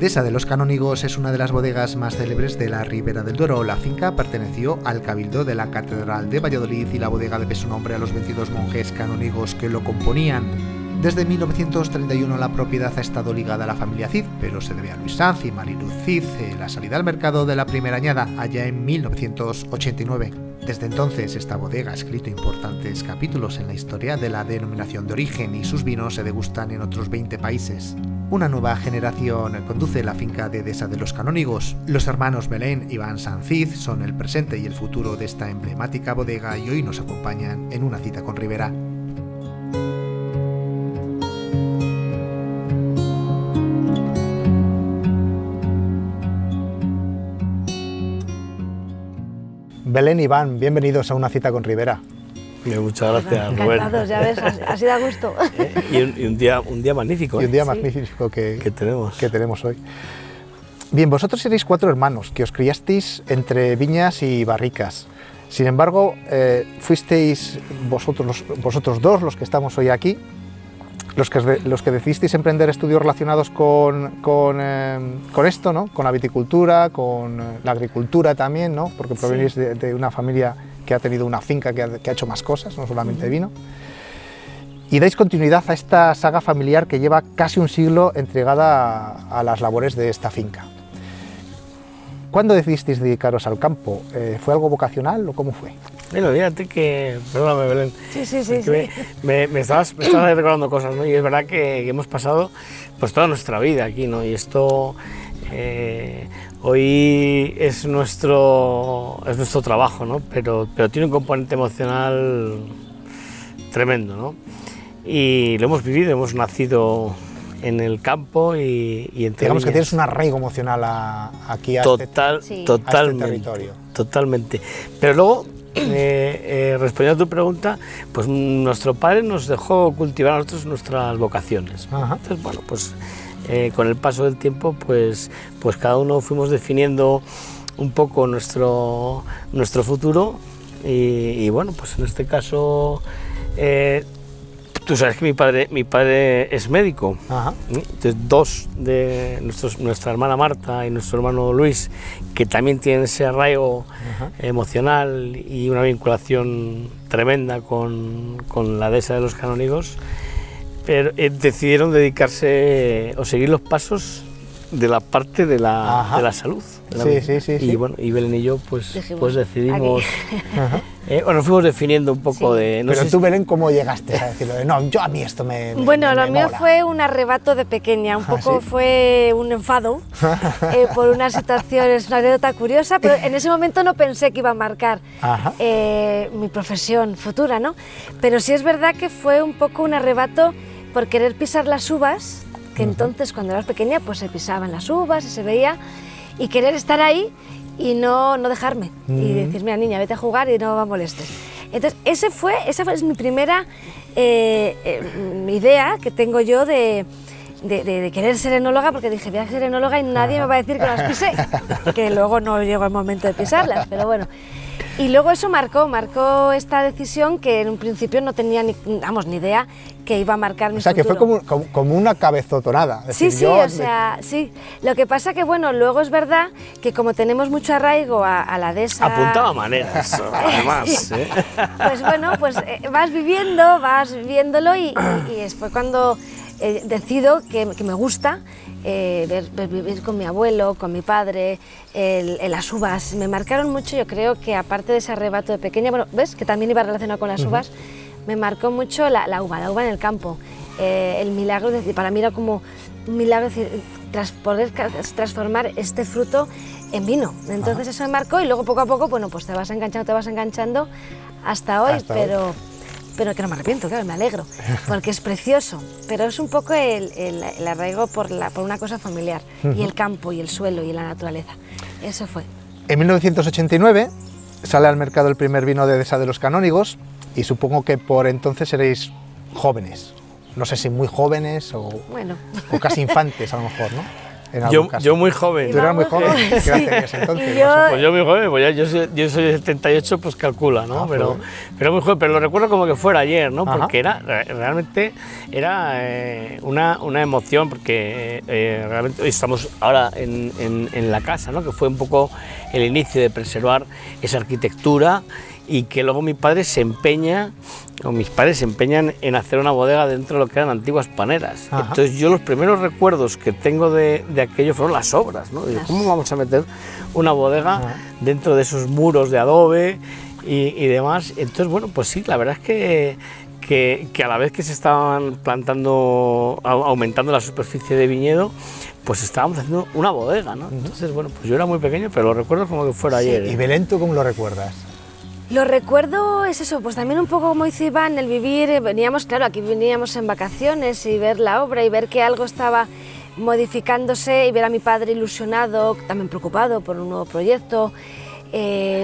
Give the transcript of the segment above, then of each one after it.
Dehesa de los Canónigos es una de las bodegas más célebres de la Ribera del Duero. La finca perteneció al cabildo de la Catedral de Valladolid y la bodega debe su nombre a los 22 monjes canónigos que lo componían. Desde 1931 la propiedad ha estado ligada a la familia Cid, pero se debe a Luis Sanz y Mariluz Cid, la salida al mercado de la primera añada allá en 1989. Desde entonces esta bodega ha escrito importantes capítulos en la historia de la denominación de origen y sus vinos se degustan en otros 20 países. Una nueva generación conduce la finca de Dehesa de los Canónigos. Los hermanos Belén y Iván Sanz Cid son el presente y el futuro de esta emblemática bodega y hoy nos acompañan en una cita con Ribera. Belén y Iván, bienvenidos a una cita con Ribera. Muchas gracias, Rubén. Encantados, ya ves, así da gusto. Y un día magnífico. Y un día magnífico que tenemos hoy. Bien, vosotros seréis 4 hermanos que os criasteis entre viñas y barricas. Sin embargo, fuisteis vosotros dos los que estamos hoy aquí, los que decidisteis emprender estudios relacionados con esto, ¿no? Con la viticultura, con la agricultura también, ¿no? Porque provenís de una familia que ha tenido una finca que ha hecho más cosas, no solamente vino. Y dais continuidad a esta saga familiar que lleva casi un siglo entregada a las labores de esta finca. ¿Cuándo decidisteis dedicaros al campo? ¿Fue algo vocacional o cómo fue? Bueno, fíjate que... Perdóname, Belén. Sí. Me estabas recordando cosas, ¿no? Y es verdad que hemos pasado pues toda nuestra vida aquí, ¿no? Y esto hoy es nuestro trabajo, ¿no? Pero tiene un componente emocional tremendo, ¿no? Y lo hemos vivido, hemos nacido en el campo y entre digamos viñas. Que tienes un arraigo emocional aquí a este territorio. Totalmente. Pero luego, respondiendo a tu pregunta, pues nuestro padre nos dejó cultivar a nosotros nuestras vocaciones. Ajá. Entonces, bueno, pues con el paso del tiempo, pues cada uno fuimos definiendo un poco nuestro futuro y bueno, pues en este caso... Tú sabes que mi padre es médico. Ajá. Entonces, dos de nuestra hermana Marta y nuestro hermano Luis, que también tienen ese arraigo emocional y una vinculación tremenda con la Dehesa de los Canónigos, pero decidieron dedicarse o seguir los pasos de la parte de la salud. Sí. Y bueno, y Belén y yo pues decidimos... Bueno, fuimos definiendo un poco de... No pero tú, Belén, ¿cómo llegaste a decirlo? Yo a mí esto me Bueno, lo mío mola. fue un arrebato de pequeña, un poco ¿sí? Fue un enfado por una situación, es una anécdota curiosa, pero en ese momento no pensé que iba a marcar mi profesión futura, ¿no? Pero sí es verdad que fue un poco un arrebato por querer pisar las uvas, que entonces cuando eras pequeña pues se pisaban las uvas y se veía, y querer estar ahí y no dejarme y decir, mira niña, vete a jugar y no me molestes. Entonces esa fue mi primera idea que tengo yo de querer ser enóloga, porque dije, voy a ser enóloga y nadie me va a decir que las pisé, que luego no llegó el momento de pisarlas, pero bueno. Y luego eso marcó esta decisión que en un principio no tenía ni idea que iba a marcar mi futuro. O sea, que fue como una cabezotonada. Sí, sí. Lo que pasa que, bueno, luego es verdad que como tenemos mucho arraigo a la Dehesa... Apuntaba maneras, además. Pues bueno, vas viviéndolo y fue cuando decido que me gusta vivir con mi abuelo, con mi padre, las uvas. Me marcaron mucho, yo creo que aparte de ese arrebato de pequeña, bueno, ¿ves? Que también iba relacionado con las uvas, me marcó mucho la uva en el campo. El milagro, para mí era como un milagro poder transformar este fruto en vino. Entonces eso me marcó y luego poco a poco, bueno, pues te vas enganchando hasta hoy, pero que no me arrepiento, claro, me alegro, porque es precioso, pero es un poco el arraigo por una cosa familiar, y el campo, y el suelo, y la naturaleza, eso fue. En 1989 sale al mercado el primer vino de Dehesa de los Canónigos, y supongo que por entonces seréis jóvenes, no sé si muy jóvenes o casi infantes a lo mejor, ¿no? en algún caso. Yo muy joven. ¿Tú eras muy joven? Sí. ¿Qué edad tenías entonces? Y yo- Pues yo muy joven, pues yo soy de 78, pues calcula, ¿no? Pero muy joven, pero lo recuerdo como que fuera ayer, ¿no? Ajá. Porque realmente era una emoción, porque realmente hoy estamos ahora en la casa, ¿no? Que fue un poco el inicio de preservar esa arquitectura, y que luego mi padre se empeña, o mis padres se empeñan en hacer una bodega dentro de lo que eran antiguas paneras. Ajá. Entonces yo los primeros recuerdos que tengo de aquello fueron las obras, ¿no? Digo, ¿cómo vamos a meter una bodega dentro de esos muros de adobe y demás? Entonces, bueno, pues sí, la verdad es que a la vez que se estaban plantando, aumentando la superficie de viñedo, pues estábamos haciendo una bodega, ¿no? Entonces, bueno, pues yo era muy pequeño, pero lo recuerdo como que fuera ayer. ¿Y Belén, tú cómo lo recuerdas? Lo recuerdo, es eso, pues también un poco como dice Iván, el vivir, veníamos, claro, aquí veníamos en vacaciones y ver la obra y ver que algo estaba modificándose y ver a mi padre ilusionado, también preocupado por un nuevo proyecto.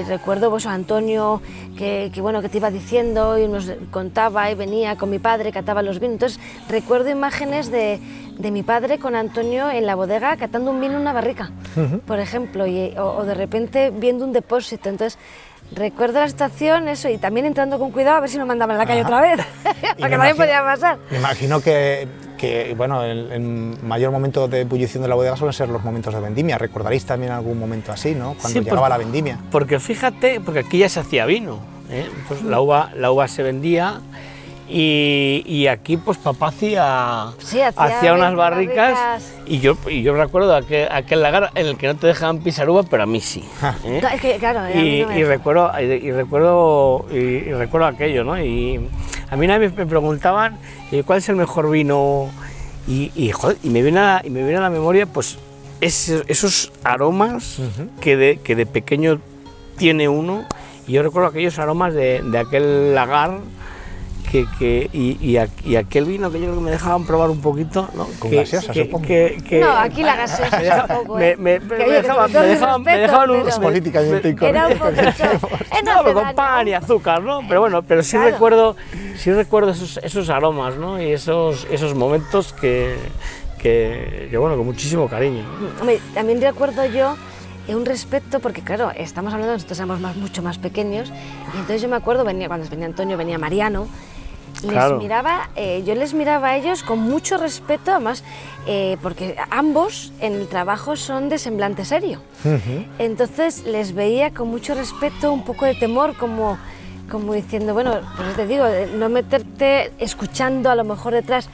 Recuerdo pues a Antonio que te iba diciendo y nos contaba y venía con mi padre, cataba los vinos. Entonces recuerdo imágenes de mi padre con Antonio en la bodega catando un vino en una barrica, por ejemplo, o de repente viendo un depósito. Entonces recuerdo la situación, eso, y también entrando con cuidado a ver si nos mandaban a la calle otra vez, porque también podía pasar. Me imagino que bueno, el mayor momento de ebullición de la bodega suelen ser los momentos de vendimia. ¿Recordaréis también algún momento así, ¿no? Cuando Sí, llegaba la vendimia. Porque fíjate, porque aquí ya se hacía vino, ¿eh? Pues la uva se vendía, y aquí pues papá hacía unas barricas, y yo recuerdo aquel lagar en el que no te dejaban pisar uva, pero a mí sí, ¿eh? Es que, claro, a mí no me recuerdo aquello, ¿no? Y a mí una vez me preguntaban cuál es el mejor vino, y me viene a la memoria pues esos aromas que de pequeño tiene uno, y yo recuerdo aquellos aromas de aquel lagar y aquel vino que yo creo que me dejaban probar un poquito, ¿no? Con gaseosa, supongo. No, aquí la gaseosa tampoco, ¿eh? Me dejaban un... Es políticamente incorrecto. Era un poquito... No, pero con pan y azúcar, ¿no? Pero bueno, pero sí Claro. recuerdo esos aromas, ¿no? Y esos momentos que bueno, con muchísimo cariño, ¿no? Hombre, también recuerdo yo un respeto, porque claro, estamos hablando, nosotros éramos mucho más pequeños, y entonces yo me acuerdo, cuando venía Antonio, venía Mariano, Claro. yo les miraba a ellos con mucho respeto, además, porque ambos en el trabajo son de semblante serio. Entonces les veía con mucho respeto, un poco de temor, como diciendo, bueno, pues te digo, no meterte escuchando a lo mejor detrás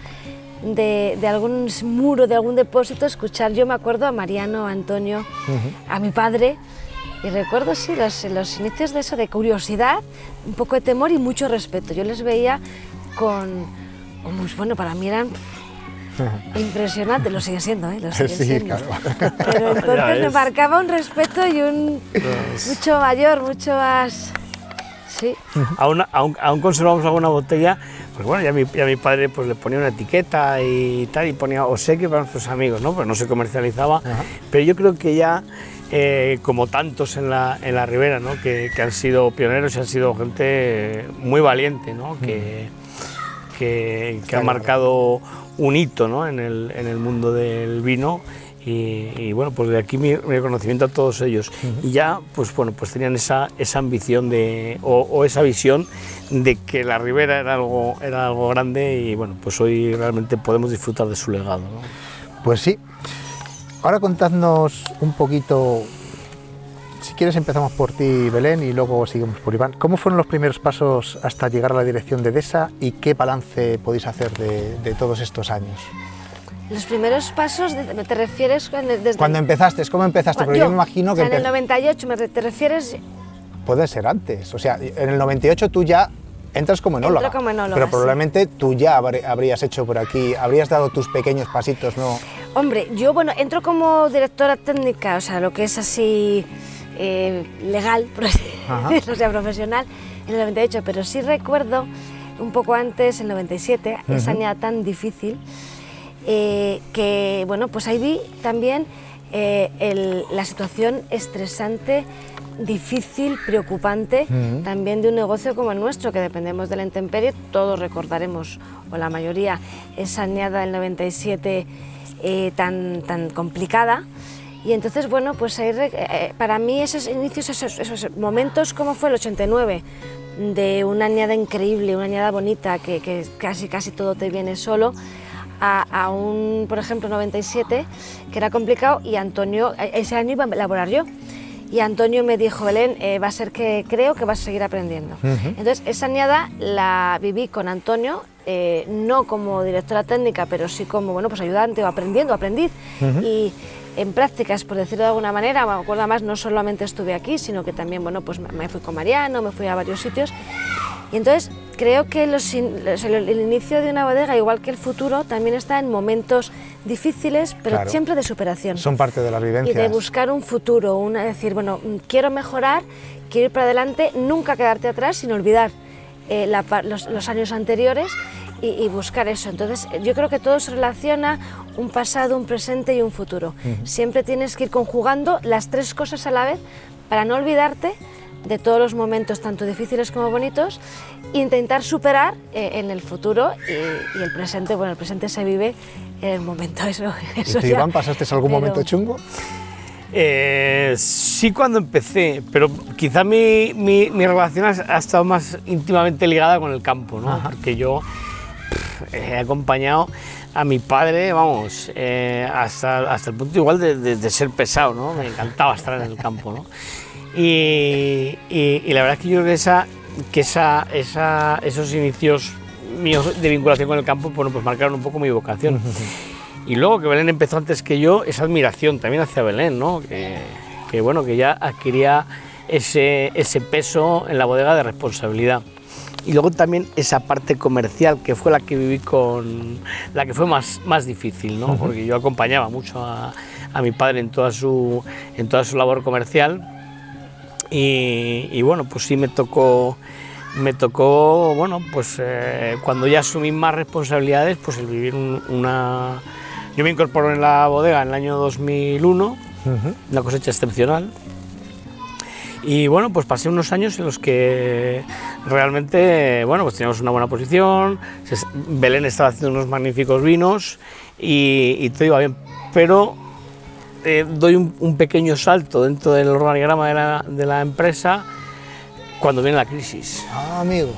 de algún muro, de algún depósito, escuchar. Yo me acuerdo a Mariano, a Antonio, a mi padre, y recuerdo sí los inicios de eso, de curiosidad, un poco de temor y mucho respeto. Yo les veía bueno, para mí eran impresionantes, lo sigue siendo, lo siguen siendo. Claro. Pero entonces me marcaba un respeto y mucho mayor, mucho más... Sí. Aún conservamos alguna botella, pues bueno, ya mi padre pues le ponía una etiqueta y tal, y ponía obsequio para nuestros amigos, ¿no? Pues no se comercializaba, pero yo creo que ya, como tantos en la Ribera, ¿no? Que han sido pioneros y han sido gente muy valiente, ¿no? Que ha marcado un hito, ¿no? en el mundo del vino. Y bueno, pues de aquí mi reconocimiento a todos ellos. Y ya, pues bueno, pues tenían esa ambición o esa visión de que la Ribera era algo grande, y bueno, pues hoy realmente podemos disfrutar de su legado, ¿no? Pues sí. Ahora contadnos un poquito, si quieres empezamos por ti, Belén, y luego seguimos por Iván. ¿Cómo fueron los primeros pasos hasta llegar a la dirección de DESA y qué balance podéis hacer de todos estos años? Los primeros pasos, ¿te refieres desde... Cuando empezaste, ¿cómo empezaste? Porque yo me imagino que... en el 98, ¿te refieres? Puede ser antes, o sea, en el 98 tú ya entras como enóloga. Entro como enóloga, pero sí. Probablemente tú ya habrías hecho por aquí, habrías dado tus pequeños pasitos, ¿no? Hombre, yo, entro como directora técnica, o sea, lo que es así legal, por así decirlo, o sea, profesional, en el 98, pero sí recuerdo un poco antes, en el 97, esa añada tan difícil, que, bueno, pues ahí vi también la situación estresante, difícil, preocupante, también de un negocio como el nuestro, que dependemos de la intemperie. Todos recordaremos, o la mañoría, esa añada del 97 tan complicada. Y entonces, bueno, pues para mí esos inicios, esos momentos, como fue el 89, de una añada increíble, una añada bonita, que casi todo te viene solo, a un, por ejemplo, 97, que era complicado, y Antonio, ese año iba a elaborar yo. Y Antonio me dijo, Belén, va a ser que creo que vas a seguir aprendiendo. Entonces, esa añada la viví con Antonio, no como directora técnica, pero sí como, bueno, pues ayudante o aprendiz. Y en prácticas, por decirlo de alguna manera, me acuerdo además, no solamente estuve aquí, sino que también, bueno, pues me fui con Mariano, me fui a varios sitios. Y entonces creo que el inicio de una bodega, igual que el futuro, también está en momentos difíciles, pero claro, siempre de superación. Son parte de las vivencias. Y de buscar un futuro, decir, bueno, quiero mejorar, quiero ir para adelante, nunca quedarte atrás, sin olvidar los años anteriores y buscar eso. Entonces yo creo que todo se relaciona, un pasado, un presente y un futuro. Siempre tienes que ir conjugando las tres cosas a la vez para no olvidarte de todos los momentos, tanto difíciles como bonitos, e intentar superar en el futuro y el presente. Bueno, el presente se vive en el momento. Eso ¿Y tú, Iván, pasaste algún momento chungo? Sí, cuando empecé, pero quizá mi relación ha estado más íntimamente ligada con el campo, ¿no? Porque yo he acompañado a mi padre, vamos, hasta el punto igual de ser pesado, ¿no? Me encantaba estar en el campo, ¿no? Y la verdad es que yo creo que esos inicios míos de vinculación con el campo, bueno, pues marcaron un poco mi vocación. Y luego que Belén empezó antes que yo, esa admiración también hacia Belén, ¿no? Que bueno, que ya adquiría ese peso en la bodega de responsabilidad. Y luego también esa parte comercial, que fue la que viví la que fue más difícil, ¿no? Porque yo acompañaba mucho a mi padre en toda su labor comercial. Y bueno, pues sí me tocó, bueno, pues cuando ya asumí más responsabilidades, pues el vivir Yo me incorporé en la bodega en el año 2001, una cosecha excepcional. Y bueno, pues pasé unos años en los que realmente, bueno, pues teníamos una buena posición, Belén estaba haciendo unos magníficos vinos y todo iba bien, pero doy un pequeño salto dentro del organigrama de la empresa cuando viene la crisis. Ah, amigo.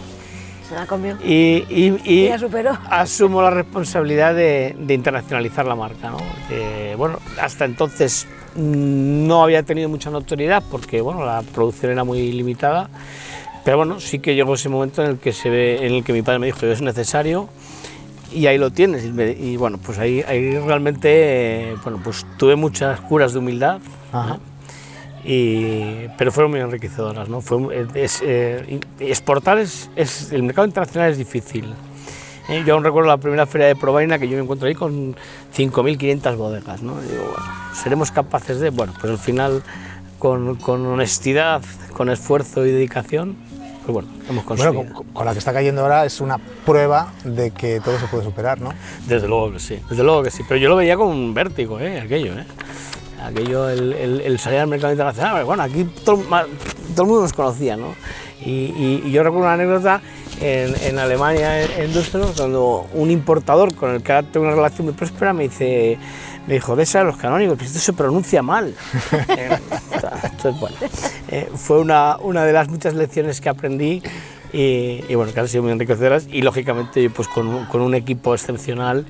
Se la comió. Y la superó. Asumo la responsabilidad de internacionalizar la marca, ¿no? Bueno, hasta entonces no había tenido mucha notoriedad porque, bueno, la producción era muy limitada, pero bueno, sí que llegó ese momento en el que mi padre me dijo que es necesario. Y ahí lo tienes, y bueno, pues ahí realmente, bueno, pues tuve muchas curas de humildad, pero fueron muy enriquecedoras, ¿no? Exportar el mercado internacional es difícil. Yo aún recuerdo la primera feria de Provaina, que yo me encuentro ahí con 5.500 bodegas, ¿no? Y digo, bueno, ¿seremos capaces de? Bueno, pues al final, con honestidad, con esfuerzo y dedicación, pues bueno, hemos conseguido. Bueno, con la que está cayendo ahora es una prueba de que todo se puede superar, ¿no? Desde luego que sí, pero yo lo veía con un vértigo, aquello, el salir al mercado internacional. Bueno, aquí todo el mundo nos conocía, ¿no? Y yo recuerdo una anécdota en Alemania, en Düsseldorf, cuando un importador con el que ahora tengo una relación muy próspera me dijo, de esa de los canónigos, pero esto se pronuncia mal. Entonces, bueno, fue una de las muchas lecciones que aprendí y bueno, que han sido muy enriquecedoras, y lógicamente pues con un equipo excepcional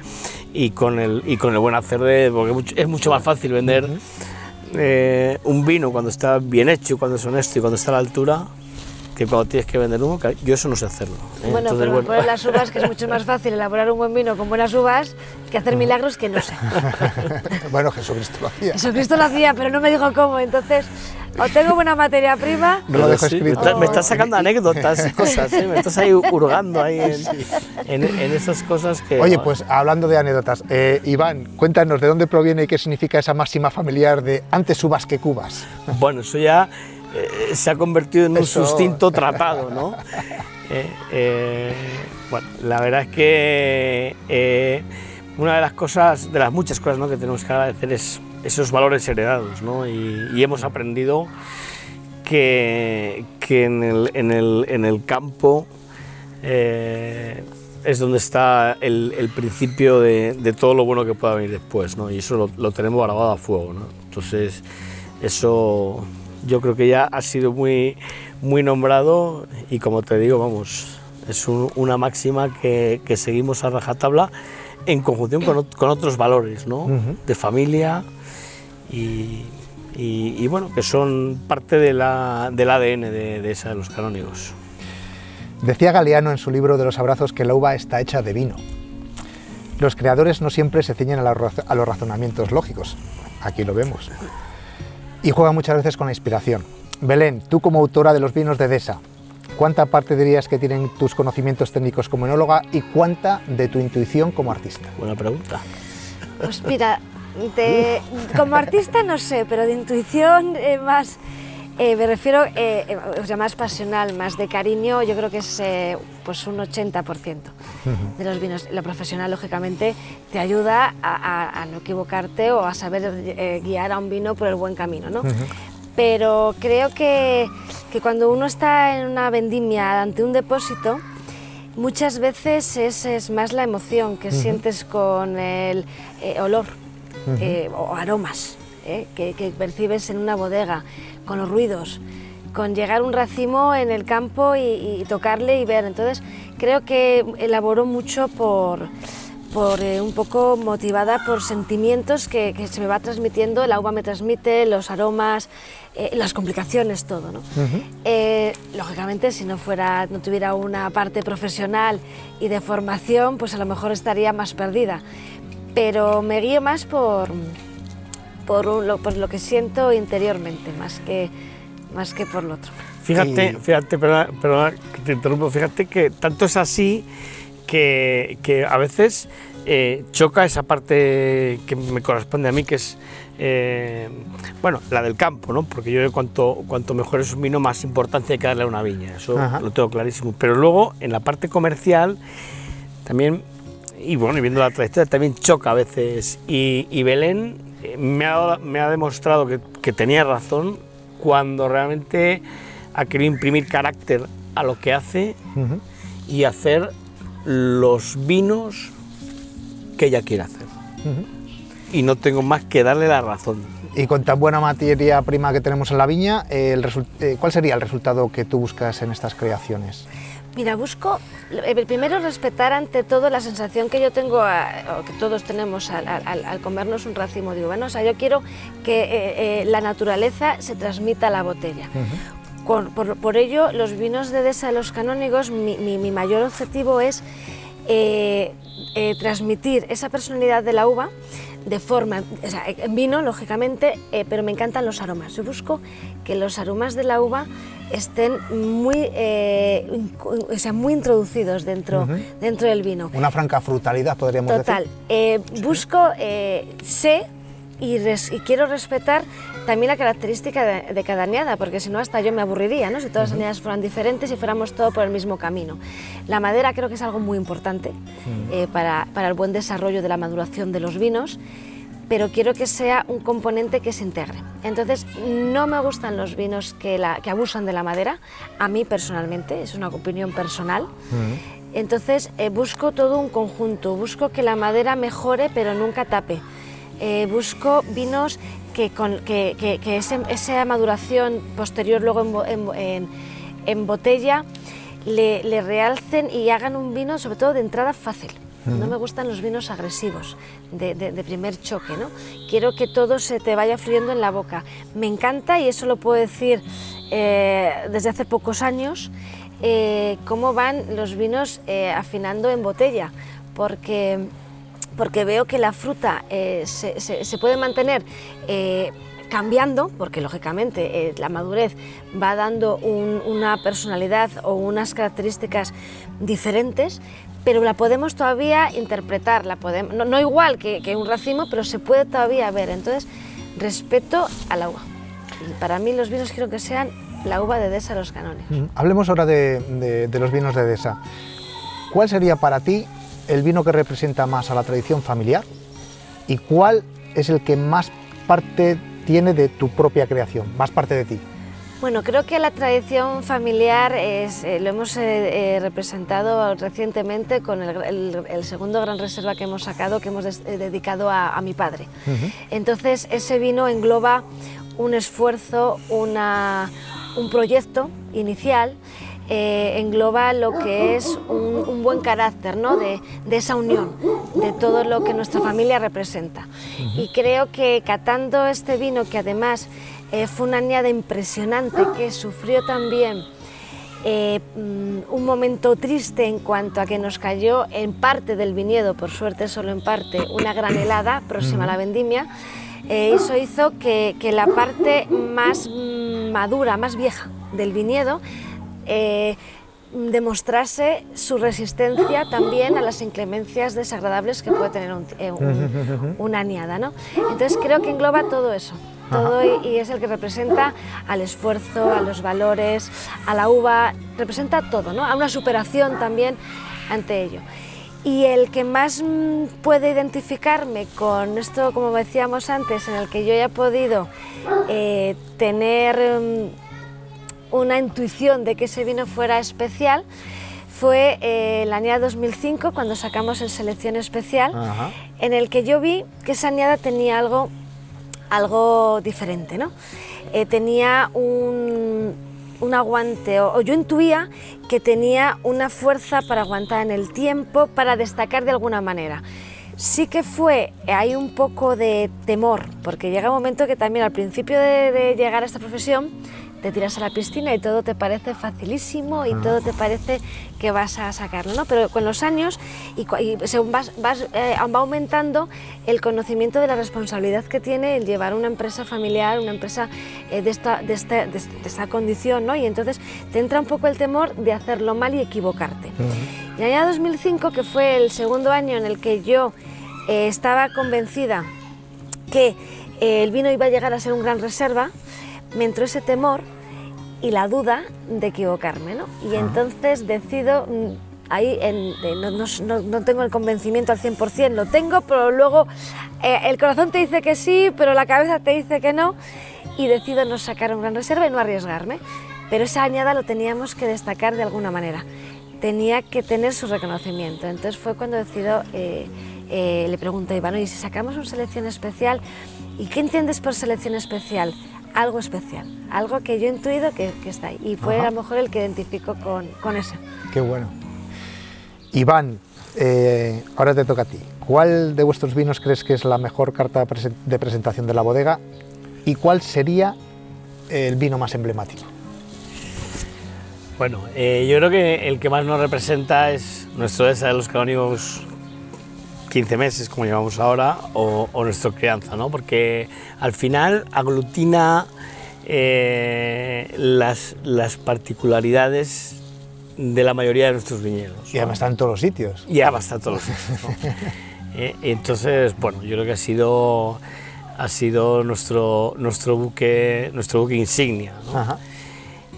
y con el buen hacer porque es mucho más fácil vender un vino cuando está bien hecho, cuando es honesto y cuando está a la altura, que cuando tienes que vender uno, yo eso no sé hacerlo. Bueno, entonces, pero por las uvas, que es mucho más fácil elaborar un buen vino con buenas uvas que hacer milagros, que no sé. Bueno, Jesucristo lo hacía. Jesucristo lo hacía, pero no me dijo cómo, entonces o tengo buena materia prima... No lo dejo escrito. Me estás sacando anécdotas, cosas, me estás ahí hurgando ahí en esas cosas que... Oye, pues hablando de anécdotas, Iván, cuéntanos de dónde proviene y qué significa esa máxima familiar de antes uvas que cubas. Bueno, eso ya... se ha convertido en un sustinto tratado, ¿no? Bueno, la verdad es que una de las cosas, de las muchas cosas, ¿no?, que tenemos que agradecer es esos valores heredados, ¿no? Y hemos aprendido que en el campo es donde está el principio de todo lo bueno que pueda venir después, ¿no? Y eso lo tenemos grabado a fuego, ¿no? Entonces, eso yo creo que ya ha sido muy nombrado y, como te digo, vamos, es una máxima que seguimos a rajatabla en conjunción con otros valores, ¿no? De familia y bueno, que son parte del ADN de esa de los canónigos. Decía Galeano en su libro de los abrazos que la uva está hecha de vino. Los creadores no siempre se ciñen a los razonamientos lógicos, aquí lo vemos, y juegan muchas veces con la inspiración. Belén, tú como autora de los vinos de Deza, ¿cuánta parte dirías que tienen tus conocimientos técnicos como enóloga y cuánta de tu intuición como artista? Buena pregunta. Pues mira, como artista no sé, pero de intuición más... me refiero, o sea, más pasional, más de cariño, yo creo que es pues un 80% de los vinos. Lo profesional, lógicamente, te ayuda a no equivocarte o a saber guiar a un vino por el buen camino, ¿no? Pero creo que cuando uno está en una vendimia ante un depósito, muchas veces es más la emoción que sientes con el olor o aromas que percibes en una bodega, con los ruidos, con llegar a un racimo en el campo y tocarle y ver. Entonces creo que elaboró mucho por un poco motivada por sentimientos que se me va transmitiendo, el uva me transmite, los aromas, las complicaciones, todo, ¿no? Lógicamente, si no tuviera una parte profesional y de formación, pues a lo mejor estaría más perdida, pero me guío más por lo que siento interiormente, más que por lo otro. Fíjate, perdona que te interrumpo, fíjate que tanto es así que a veces choca esa parte que me corresponde a mí, que es bueno, la del campo, ¿no? Porque yo cuanto mejor es un vino, más importancia hay que darle a una viña, eso lo tengo clarísimo. Pero luego en la parte comercial también, y bueno, y viendo la trayectoria, también choca a veces, y Belén me ha demostrado que tenía razón cuando realmente ha querido imprimir carácter a lo que hace y hacer los vinos que ella quiere hacer. Y no tengo más que darle la razón. Y con tan buena materia prima que tenemos en la viña, ¿cuál sería el resultado que tú buscas en estas creaciones? Mira, busco primero respetar ante todo la sensación que yo tengo, o que todos tenemos al comernos un racimo de uva, ¿no? O sea, yo quiero que la naturaleza se transmita a la botella. Por ello, los vinos de Deza de los Canónigos, mi mayor objetivo es transmitir esa personalidad de la uva de forma, o sea, en vino, lógicamente, pero me encantan los aromas. Yo busco que los aromas de la uva estén muy introducidos dentro del vino. Una franca frutalidad, podríamos decir. Total. Busco, sé y quiero respetar también la característica de cada añada, porque si no hasta yo me aburriría, ¿no? Si todas las añadas fueran diferentes y fuéramos todo por el mismo camino. La madera creo que es algo muy importante para el buen desarrollo de la maduración de los vinos, pero quiero que sea un componente que se integre. Entonces, no me gustan los vinos que abusan de la madera, a mí personalmente, es una opinión personal. Entonces, busco todo un conjunto, busco que la madera mejore pero nunca tape. Busco vinos que esa maduración posterior luego en botella le realcen y hagan un vino, sobre todo de entrada, fácil. No me gustan los vinos agresivos, de primer choque, ¿no? Quiero que todo se te vaya fluyendo en la boca. Me encanta, y eso lo puedo decir desde hace pocos años, cómo van los vinos afinando en botella, porque veo que la fruta se puede mantener cambiando, porque lógicamente la madurez va dando una personalidad o unas características diferentes, pero la podemos todavía interpretar, no igual que un racimo, pero se puede todavía ver. Entonces, respeto a la uva. Para mí los vinos quiero que sean la uva de Deza de los Canónigos. Hablemos ahora de los vinos de Deza. ¿Cuál sería para ti el vino que representa más a la tradición familiar y cuál es el que más parte tiene de tu propia creación, más parte de ti? Bueno, creo que la tradición familiar lo hemos representado recientemente con el segundo gran reserva que hemos sacado, que hemos dedicado a mi padre. Entonces, ese vino engloba un esfuerzo, un proyecto inicial, engloba lo que es un buen carácter, ¿no? de esa unión, de todo lo que nuestra familia representa. Y creo que catando este vino, que además fue una añada impresionante, que sufrió también un momento triste en cuanto a que nos cayó en parte del viñedo, por suerte solo en parte, una gran helada próxima a la vendimia. Eso hizo que la parte más madura, más vieja del viñedo demostrase su resistencia también a las inclemencias desagradables que puede tener una añada, ¿no? Entonces creo que engloba todo eso. Todo, y es el que representa al esfuerzo, a los valores, a la uva, representa todo, ¿no? A una superación también ante ello. Y el que más puede identificarme con esto, como decíamos antes, en el que yo haya podido tener una intuición de que ese vino fuera especial, fue el añada 2005, cuando sacamos el Selección Especial, en el que yo vi que esa añada tenía algo diferente, ¿no? Tenía un aguante, o yo intuía que tenía una fuerza para aguantar en el tiempo, para destacar de alguna manera. Sí que hay un poco de temor, porque llega un momento que también al principio de llegar a esta profesión te tiras a la piscina y todo te parece facilísimo y todo te parece que vas a sacarlo, ¿no? Pero con los años y según va aumentando el conocimiento de la responsabilidad que tiene el llevar una empresa familiar, una empresa de esta condición, ¿no? Y entonces te entra un poco el temor de hacerlo mal y equivocarte. Y el año 2005, que fue el segundo año en el que yo estaba convencida que el vino iba a llegar a ser un gran reserva, me entró ese temor y la duda de equivocarme, ¿no? Y entonces decido, ahí no tengo el convencimiento al 100%, lo tengo, pero luego el corazón te dice que sí, pero la cabeza te dice que no, y decido no sacar un gran reserva y no arriesgarme. Pero esa añada lo teníamos que destacar de alguna manera, tenía que tener su reconocimiento. Entonces fue cuando decido, le pregunto a Iván, ¿y si sacamos una selección especial? ¿Y qué entiendes por selección especial? Algo especial, algo que yo he intuido que está ahí, y fue a lo mejor el que identifico con eso. Qué bueno. Iván, ahora te toca a ti. ¿Cuál de vuestros vinos crees que es la mejor carta de presentación de la bodega y cuál sería el vino más emblemático? Bueno, yo creo que el que más nos representa es nuestro Dehesa de los Canónigos 15 meses, como llamamos ahora, o nuestro Crianza, ¿no? Porque al final aglutina las particularidades de la mayoría de nuestros viñedos. Y además está en todos los sitios. Y además está en todos los sitios, ¿no? Entonces, bueno, yo creo que ha sido nuestro buque insignia, ¿no?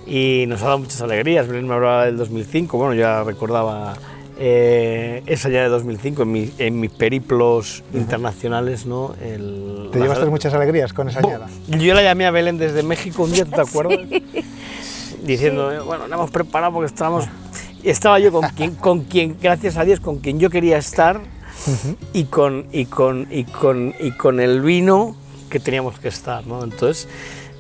Y nos ha dado muchas alegrías. Belén me hablaba del 2005, bueno, ya recordaba esa ya de 2005 en mis periplos internacionales, ¿no? ¿Te llevaste muchas alegrías con esa añada? Yo la llamé a Belén desde México un día, ¿te acuerdas? Sí. Diciendo, bueno, la hemos preparado porque estaba yo con quien, gracias a Dios, con quien yo quería estar, y con el vino que teníamos que estar, ¿no? Entonces,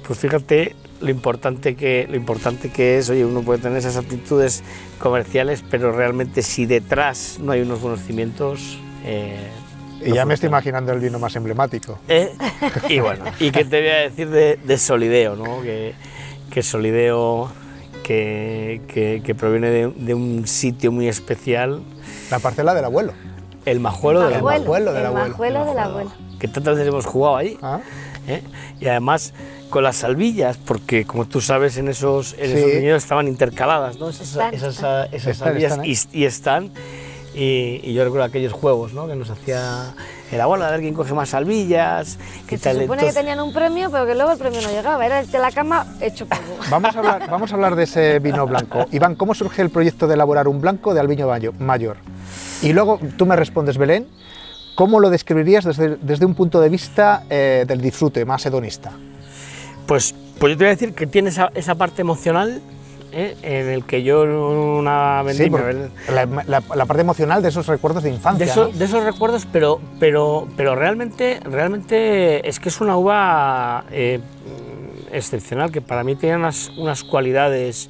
pues fíjate lo importante que es, oye, uno puede tener esas aptitudes comerciales, pero realmente si detrás no hay unos buenos cimientos... y ya me estoy imaginando el vino más emblemático. Y bueno, y que te voy a decir de Solideo, ¿no? Que Solideo, que proviene de un sitio muy especial. La parcela del abuelo. El Majuelo del abuelo. El Majuelo del abuelo. Que tantas veces hemos jugado ahí. Y además con las salvillas, porque como tú sabes en esos viñedos estaban intercaladas, ¿no? Esas salvillas están. Y yo recuerdo aquellos juegos, ¿no? Que nos hacía el abuelo, a ver quién coge más salvillas. Que se supone que tenían un premio, pero que luego el premio no llegaba, era el de la cama hecho polvo. Vamos a hablar de ese vino blanco. Iván, ¿cómo surge el proyecto de elaborar un blanco de Alviño Mayor? Y luego tú me respondes, Belén, ¿cómo lo describirías desde un punto de vista del disfrute, más hedonista? Pues Pues yo te voy a decir que tiene esa parte emocional, en el que yo una vendimia... Sí, la parte emocional de esos recuerdos de infancia. De esos recuerdos, pero realmente es que es una uva excepcional, que para mí tiene unas cualidades,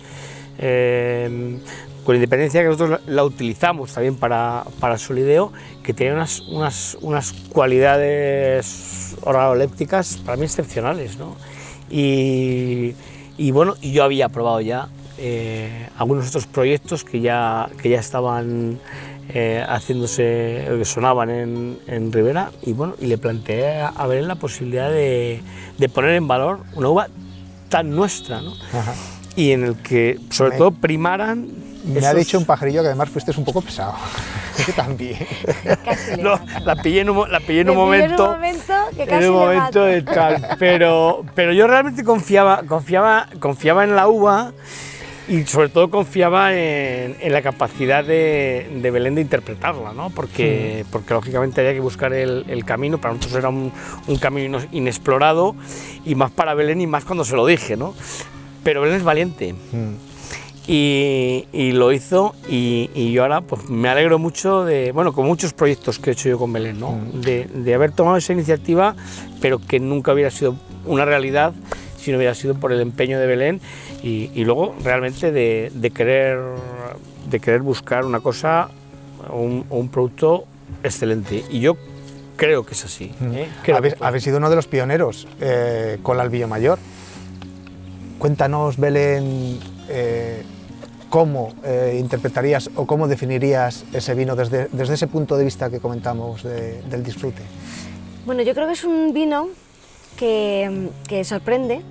con independencia que nosotros la utilizamos también para solideo, que tiene unas cualidades organolépticas para mí excepcionales, ¿no? Y bueno, yo había probado ya algunos otros proyectos que ya estaban haciéndose, que sonaban en Ribera, y bueno, y le planteé a Belén la posibilidad de poner en valor una uva tan nuestra, ¿no? Ajá. Y en el que sobre todo primaran. Me ha dicho un pajarillo que además fuiste un poco pesado. Yo también. No, la pillé en un momento que casi le mato. Pero yo realmente confiaba en la uva, y sobre todo confiaba en la capacidad de Belén de interpretarla, ¿no? Porque lógicamente había que buscar el camino. Para nosotros era un camino inexplorado, y más para Belén, y más cuando se lo dije, ¿no? Pero Belén es valiente. Y lo hizo, y yo ahora pues me alegro mucho con muchos proyectos que he hecho yo con Belén, ¿no? De haber tomado esa iniciativa, pero que nunca hubiera sido una realidad si no hubiera sido por el empeño de Belén, y luego realmente de querer buscar una cosa, un producto excelente, y yo creo que es así. Habéis sido uno de los pioneros con la Albillo Mayor. Cuéntanos, Belén, ¿cómo interpretarías o cómo definirías ese vino desde ese punto de vista que comentamos del disfrute? Bueno, yo creo que es un vino que sorprende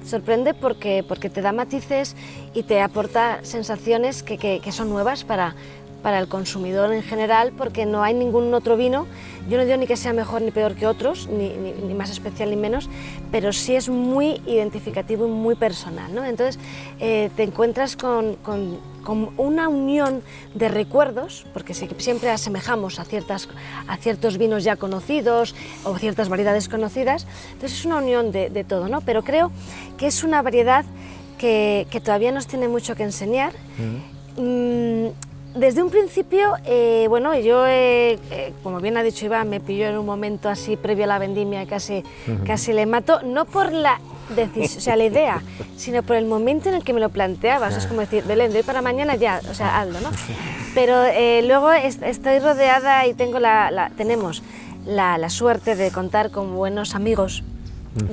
porque te da matices y te aporta sensaciones que son nuevas para el consumidor en general, porque no hay ningún otro vino. Yo no digo ni que sea mejor ni peor que otros, ni más especial ni menos, pero sí es muy identificativo y muy personal, ¿no? Entonces te encuentras con una unión de recuerdos, porque siempre asemejamos a ciertos vinos ya conocidos o ciertas variedades conocidas. Entonces es una unión de todo, ¿no? Pero creo que es una variedad que todavía nos tiene mucho que enseñar. Desde un principio, bueno, yo, como bien ha dicho Iván, me pilló en un momento así previo a la vendimia, casi le mato, no por la idea, sino por el momento en el que me lo planteaba. O sea, es como decir, Belén, de hoy para mañana ya, o sea, hazlo, ¿no? Pero luego estoy rodeada y tenemos la suerte de contar con buenos amigos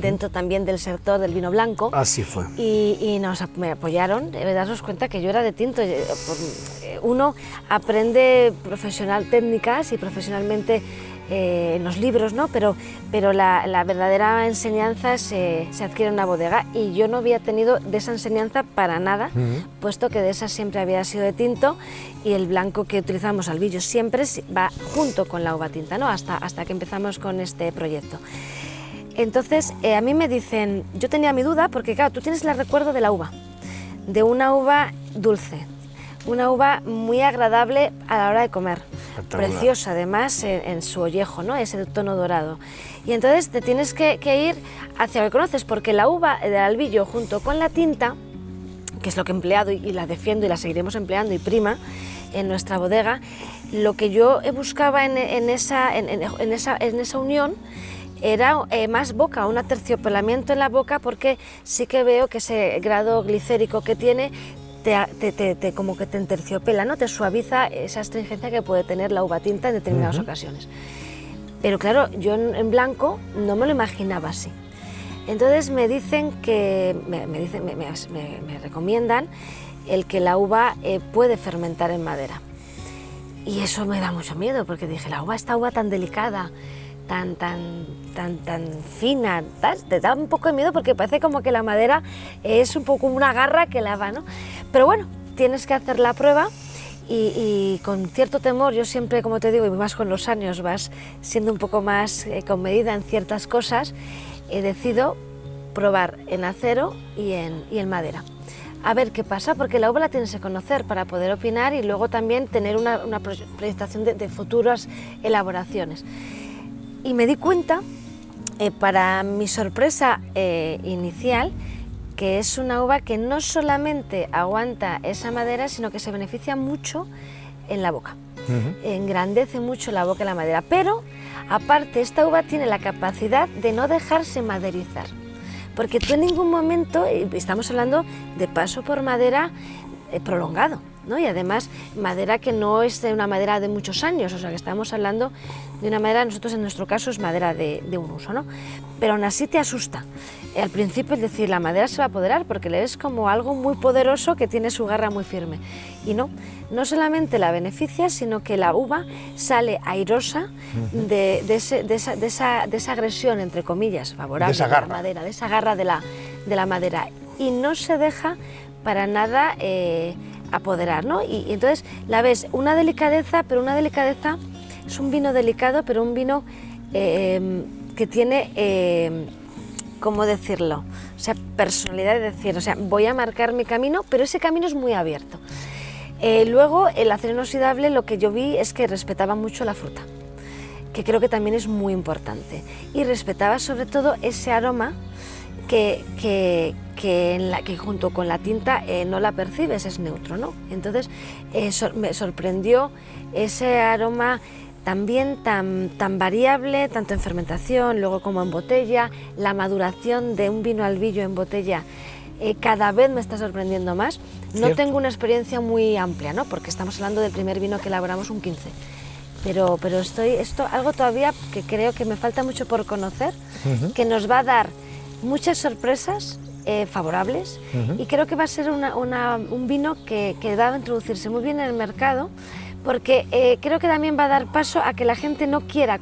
dentro también del sector del vino blanco. Así fue. Y me apoyaron, daros cuenta que yo era de tinto. Uno aprende técnicas y profesionalmente en los libros, ¿no? Pero la verdadera enseñanza se adquiere en una bodega, y yo no había tenido de esa enseñanza para nada, puesto que de esa siempre había sido de tinto, y el blanco que utilizamos, Albillo, siempre va junto con la uva tinta, ¿no? Hasta que empezamos con este proyecto. Entonces, a mí me dicen, yo tenía mi duda, porque claro, tú tienes el recuerdo de la uva, de una uva dulce, una uva muy agradable a la hora de comer, preciosa además en su ollejo, ¿no? Ese tono dorado. Y entonces te tienes que ir hacia lo que conoces, porque la uva del Albillo junto con la tinta, que es lo que he empleado y la defiendo y la seguiremos empleando y prima en nuestra bodega, lo que yo buscaba en esa unión era más boca, un aterciopelamiento en la boca, porque sí que veo que ese grado glicérico que tiene como que te enterciopela, ¿no? Te suaviza esa astringencia que puede tener la uva tinta en determinadas ocasiones. Pero claro, yo en blanco no me lo imaginaba así. Entonces me dicen que, me recomiendan el que la uva puede fermentar en madera. Y eso me da mucho miedo, porque dije, esta uva tan delicada, tan fina, te da un poco de miedo, porque parece como que la madera es un poco una garra que la va, ¿no? Pero bueno, tienes que hacer la prueba, y con cierto temor, yo siempre, como te digo, y más con los años, vas siendo un poco más comedida en ciertas cosas, decido probar en acero y en madera. A ver qué pasa, porque la uva la tienes que conocer para poder opinar, y luego también tener una proyectación de futuras elaboraciones. Y me di cuenta, para mi sorpresa inicial, que es una uva que no solamente aguanta esa madera, sino que se beneficia mucho en la boca. Engrandece mucho la boca y la madera, pero aparte esta uva tiene la capacidad de no dejarse maderizar, porque tú en ningún momento, estamos hablando de paso por madera prolongado, ¿no? Y además madera que no es de una madera de muchos años, o sea que estamos hablando de una madera, nosotros en nuestro caso es madera de un uso, ¿no? Pero aún así te asusta. Al principio es decir, la madera se va a apoderar porque le ves como algo muy poderoso que tiene su garra muy firme. Y no solamente la beneficia, sino que la uva sale airosa de esa agresión, entre comillas, favorable de la madera, de esa garra de la madera. Y no se deja para nada apoderar, ¿no? Y entonces la ves, una delicadeza, pero una delicadeza, es un vino delicado, pero un vino que tiene, ¿cómo decirlo? O sea, personalidad de decir, o sea, voy a marcar mi camino, pero ese camino es muy abierto. Luego, el acero inoxidable, lo que yo vi es que respetaba mucho la fruta, que creo que también es muy importante, y respetaba sobre todo ese aroma que junto con la tinta no la percibes, es neutro, ¿no? Entonces me sorprendió ese aroma también tan variable, tanto en fermentación, luego como en botella, la maduración de un vino albillo en botella cada vez me está sorprendiendo más. No tengo una experiencia muy amplia, ¿no? Porque estamos hablando del primer vino que elaboramos un 15. Pero algo todavía que creo que me falta mucho por conocer, que nos va a dar muchas sorpresas favorables, y creo que va a ser un vino que va a introducirse muy bien en el mercado, porque creo que también va a dar paso a que la gente no quiera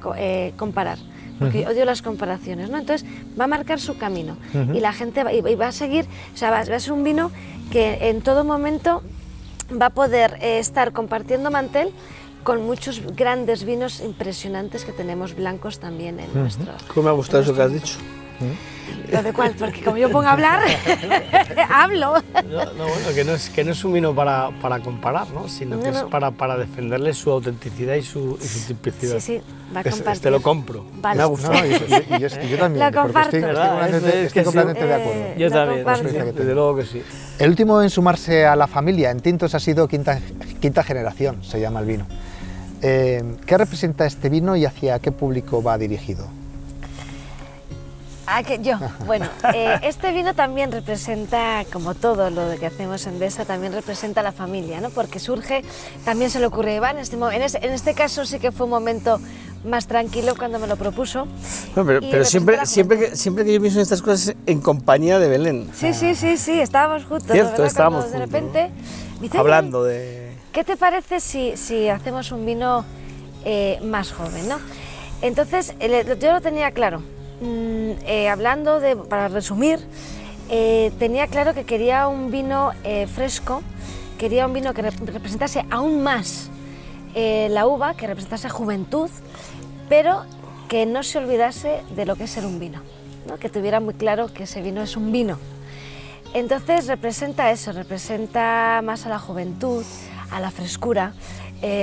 comparar, porque odio las comparaciones, ¿no? Entonces va a marcar su camino y la gente va a seguir, o sea, va a ser un vino que en todo momento va a poder estar compartiendo mantel con muchos grandes vinos impresionantes que tenemos blancos también en nuestro... ¿Cómo me ha gustado eso que has dicho? ¿Lo de cuál? Porque como yo pongo a hablar, hablo. Bueno, que no es un vino para comparar, ¿no? Sino que es para defenderle su autenticidad y su simplicidad. Sí, va a compartir. Este lo compro. Vale. Me ha gustado. Y yo también, lo comparto. Estoy completamente de acuerdo. Yo también, desde luego que sí. El último en sumarse a la familia en tintos ha sido Quinta Generación, se llama el vino. ¿Qué representa este vino y hacia qué público va dirigido? Bueno, este vino también representa, como todo lo que hacemos en Dehesa, también representa a la familia, ¿no? Porque surge, también se le ocurre a Iván, en este caso sí que fue un momento más tranquilo cuando me lo propuso. No, pero siempre que yo pienso en estas cosas en compañía de Belén. Sí, estábamos juntos. Cierto, estábamos de repente, juntos, hablando de... ¿Qué te parece si hacemos un vino más joven, ¿no? Entonces, yo lo tenía claro. Para resumir, tenía claro que quería un vino fresco, quería un vino que representase aún más la uva, que representase juventud, pero que no se olvidase de lo que es ser un vino, ¿no? Que tuviera muy claro que ese vino es un vino. Entonces representa eso, representa más a la juventud, a la frescura.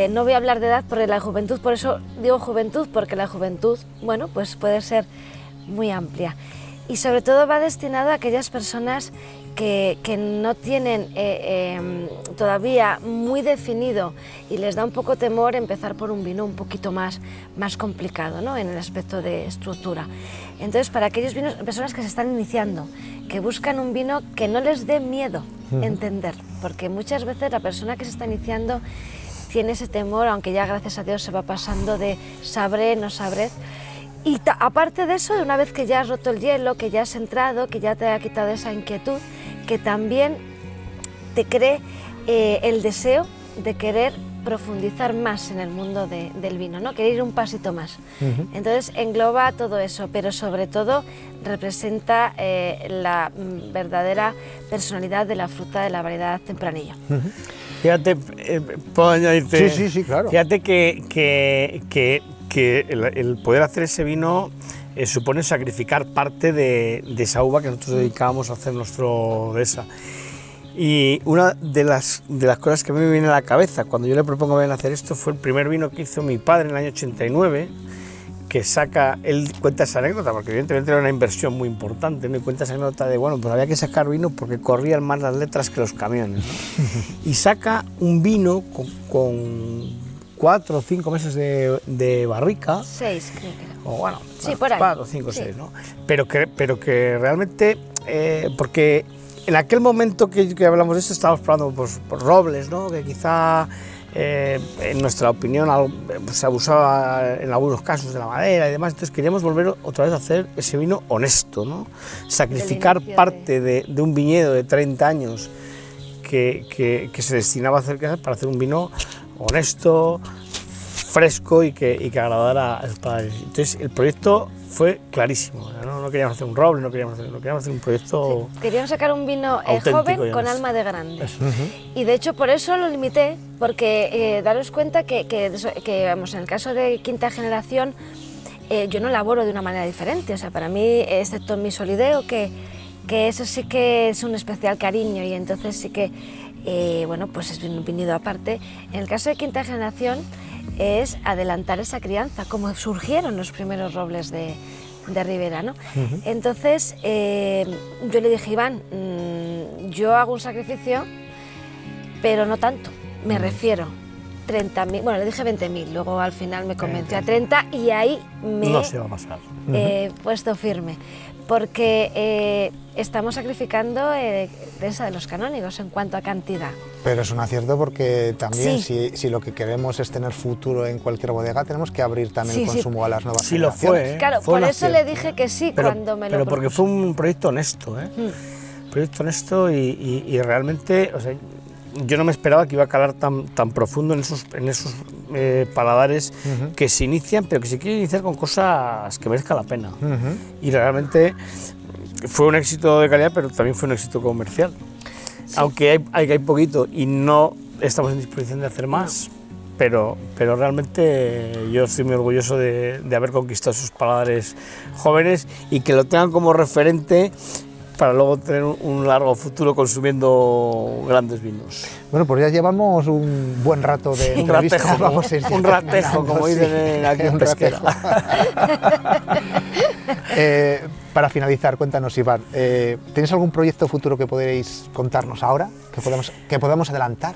No voy a hablar de edad porque la juventud, por eso digo juventud, porque la juventud, bueno, pues puede ser muy amplia, y sobre todo va destinado a aquellas personas que no tienen todavía muy definido y les da un poco temor empezar por un vino un poquito más complicado, ¿no? En el aspecto de estructura. Entonces, para aquellos personas que se están iniciando, que buscan un vino que no les dé miedo entender, porque muchas veces la persona que se está iniciando tiene ese temor, aunque ya gracias a Dios se va pasando de sabré, no sabré. Y aparte de eso, una vez que ya has roto el hielo, que ya has entrado, que ya te ha quitado esa inquietud, que también te cree el deseo de querer profundizar más en el mundo del vino, ¿no? Querer ir un pasito más. Entonces engloba todo eso, pero sobre todo representa la verdadera personalidad de la fruta de la variedad Tempranillo. Fíjate, puedo añadirte... Sí, claro. Fíjate que el poder hacer ese vino supone sacrificar parte de esa uva que nosotros dedicábamos a hacer nuestro Dehesa. Y una de las cosas que a mí me viene a la cabeza cuando yo le propongo a Belén hacer esto fue el primer vino que hizo mi padre en el año 89, que saca, él cuenta esa anécdota, porque evidentemente era una inversión muy importante, ¿no? Y cuenta esa anécdota de, bueno, pues había que sacar vino porque corrían más las letras que los camiones, ¿no? Y saca un vino con 4 o 5 meses de barrica. 6, creo que era. O bueno, sí, por ahí. 4, 5, 6, ¿no? Pero que realmente, porque en aquel momento que hablamos de esto estábamos probando pues, por robles, ¿no? Que quizá, en nuestra opinión, pues, se abusaba en algunos casos de la madera y demás, entonces queríamos volver otra vez a hacer ese vino honesto, ¿no? Sacrificar parte de un viñedo de 30 años que se destinaba a hacer para hacer un vino honesto, fresco y que agradara a los padres. Entonces el proyecto fue clarísimo, no queríamos hacer un roble, no queríamos hacer un proyecto. Sí, queríamos sacar un vino joven con alma de grande. Y de hecho por eso lo limité, porque daros cuenta que vamos, en el caso de quinta generación yo no elaboro de una manera diferente, o sea, para mí, excepto mi solideo, que eso sí que es un especial cariño y entonces sí que, bueno, pues es un viñedo aparte. En el caso de quinta generación es adelantar esa crianza, como surgieron los primeros robles de Ribera, ¿no? Entonces yo le dije, Iván, yo hago un sacrificio, pero no tanto, me refiero 30.000, bueno, le dije 20.000, luego al final me convenció a 30 y ahí no se va a pasar. Puesto firme, porque estamos sacrificando esa de los canónigos en cuanto a cantidad. Pero es un acierto porque también si lo que queremos es tener futuro en cualquier bodega, tenemos que abrir también el consumo a las nuevas generaciones. Sí lo fue, Claro, fue por eso acierto, le dije que sí cuando me lo Pero porque fue un proyecto honesto, proyecto honesto y realmente, o sea, yo no me esperaba que iba a calar tan profundo en esos paladares que se inician, pero que se quieren iniciar con cosas que merezcan la pena. Y realmente fue un éxito de calidad, pero también fue un éxito comercial. Sí. Aunque hay poquito y no estamos en disposición de hacer más, pero realmente yo estoy muy orgulloso de haber conquistado esos paladares jóvenes y que lo tengan como referente para luego tener un largo futuro consumiendo grandes vinos. Bueno, pues ya llevamos un buen rato de entrevista. Un ratejo, como dicen aquí en Pesquera. Para finalizar, cuéntanos, Iván, ¿tenéis algún proyecto futuro que podéis contarnos ahora, que podamos adelantar?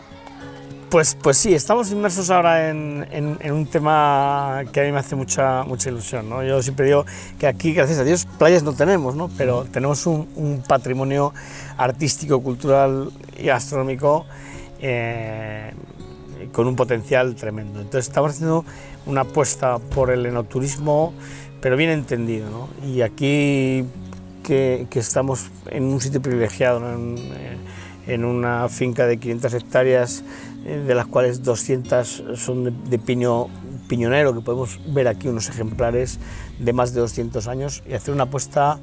Pues sí, estamos inmersos ahora en un tema que a mí me hace mucha ilusión, ¿no? Yo siempre digo que aquí, gracias a Dios, playas no tenemos, ¿no? Pero tenemos un patrimonio artístico, cultural y gastronómico con un potencial tremendo. Entonces estamos haciendo una apuesta por el enoturismo, pero bien entendido, ¿no? Y aquí que estamos en un sitio privilegiado, ¿no? En una finca de 500 hectáreas, de las cuales 200 son de piñonero, que podemos ver aquí unos ejemplares de más de 200 años, y hacer una apuesta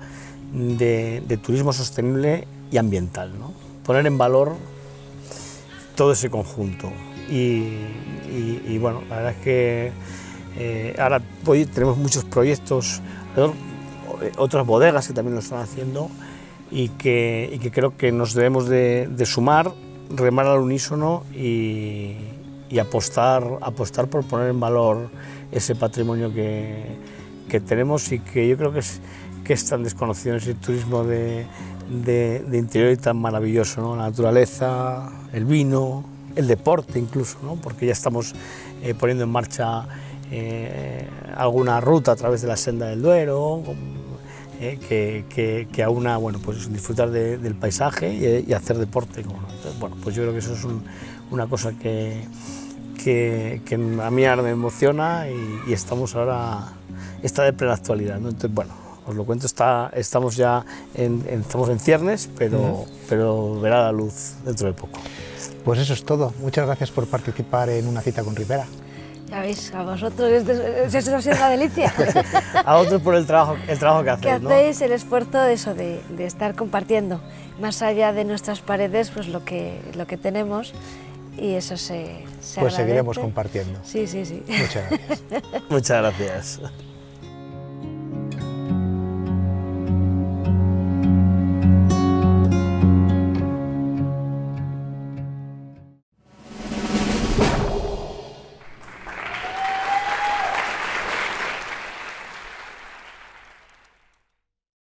de turismo sostenible y ambiental, ¿no? Poner en valor todo ese conjunto. Y bueno, la verdad es que ahora hoy tenemos muchos proyectos, otras bodegas que también lo están haciendo, y que creo que nos debemos de sumar, remar al unísono y apostar por poner en valor ese patrimonio que tenemos y que yo creo que es tan desconocido, ese turismo de interior y tan maravilloso, ¿no? La naturaleza, el vino, el deporte incluso, ¿no? Porque ya estamos poniendo en marcha alguna ruta a través de la Senda del Duero, que aúna, bueno, pues disfrutar del paisaje y hacer deporte. Entonces, bueno, pues yo creo que eso es una cosa que a mí ahora me emociona y estamos ahora, está de plena actualidad, ¿no? Entonces, bueno, os lo cuento, estamos ya estamos en ciernes, pero verá la luz dentro de poco. Pues eso es todo. Muchas gracias por participar en Una cita con Ribera. Ya veis, a vosotros eso ha sido una delicia. A otros por el trabajo que hacéis, que hacéis, ¿no? El esfuerzo de eso, de estar compartiendo, más allá de nuestras paredes, pues lo que tenemos, y eso se pues agradece. Seguiremos compartiendo. Sí. Muchas gracias. Muchas gracias.